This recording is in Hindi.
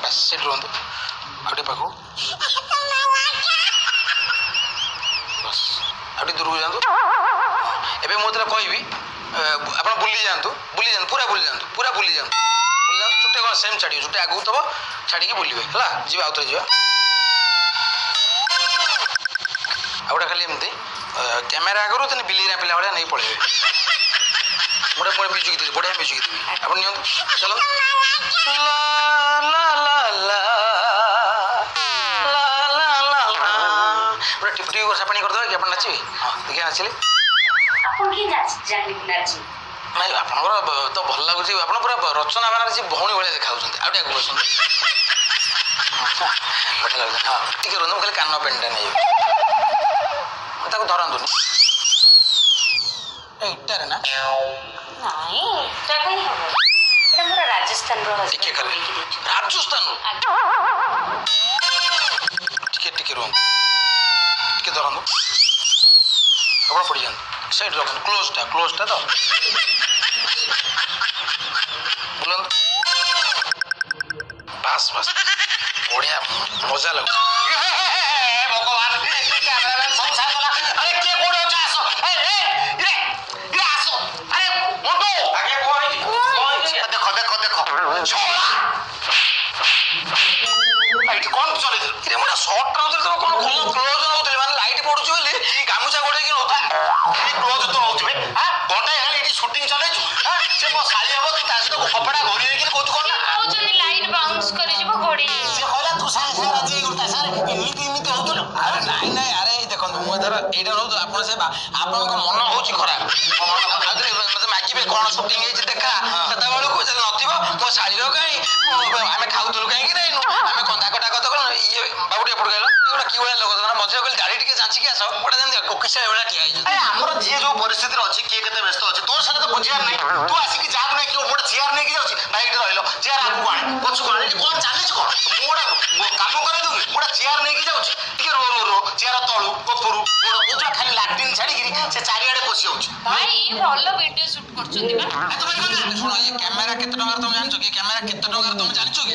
बस सेठ रुहतु आउटे पाखु बस आउटे दूर को जातु एबे मु तला कहबी आपण बुली जातु पूरा बुली जातु चुटे कौन सेम छाड़ी चुटे आगू तब छाड़ी बुलवे है जी आउे जा आउटा खाली एमती कैमेरा आगु तेने बिलेरा पिला भाया नहीं पड़े मुझे मुझे म्यूजिक देवी बढ़िया म्यूजिक देवी आप नि चलो पूरा टिप टिप वर्षा पानी करदे कि आप नाचे हाँ देखिए नाचिले नहीं आप तो भल लगुच आप पूरा रचना बानार्जी भौणी भाया देखा आगे बस बढ़िया लगे हाँ टे रुंद खाली कान पेनटा नहीं धरतुनि इटारे ना राजस्थान टिके खाली राजस्थान टिके टिके रुहतु टिके धरतु आप पड़ जाए साइड रख क्लोजटा तो बुलंद बस बस बढ़िया मजा लग भगवान कैमरामैन सब साथ गला अरे के कोड हो आसो ए रे आसो अरे मोटो आगे कोई देखो छोड़ा लाइट कौन चले रे मोरा शॉर्ट ट्राउजर तो कोन खोल क्लोज होतले माने लाइट पडुछ बोली गामुचा गोडे कि नोत क्लोज तो होतबे हां घंटा हेले इटी शूटिंग चले हां से मो साली हबो तू तासी को कपड़ा घोरी देकी कोत कोन जनी लाइट बाउंस करि जबो घोड़ी से कहला तू साले राजी गुरता सार इमिति होतलो अरे नहीं अरे देखो मु धर एटा रहू आपण से आपण को मन होची खराब मते मागिबे कोन शूटिंग हे देखा सेता बेलू को जब नथिबो मो साली रो काई आमे खाउतलु काई कि नहीं आमे कंदा कटा कत कोन ये बाबुटे पड़ गेलो एटा की वाला लोग ना मजे कहल दाढ़ी टिके जांची के आसो ओटा जन कोकिसा एवला ठिया है अरे हमर जे जो परिस्थिति अछि के केते व्यस्त अछि तोर साथे तो बुझियार नहीं तू आसी कि जाब नहीं कि मोड चेयर नहीं कि जाउछि बाइक रहलो चेयर आगु आणे पछु आणे कोन चालिस कोन मोडा काम करे दउ मोडा चेयर नहीं कि जाउछि टिके रो चेयर तळु उपरु मोड ओजा खाली लाटिन छाडी गिरी से चारि आडे पसी होछि भाई भलो वीडियो शूट करछन्ती बा तो भाई सुनो ये कैमरा केते टंगार तुम जानछो कि कैमरा केते टंगार तुम जानछो कि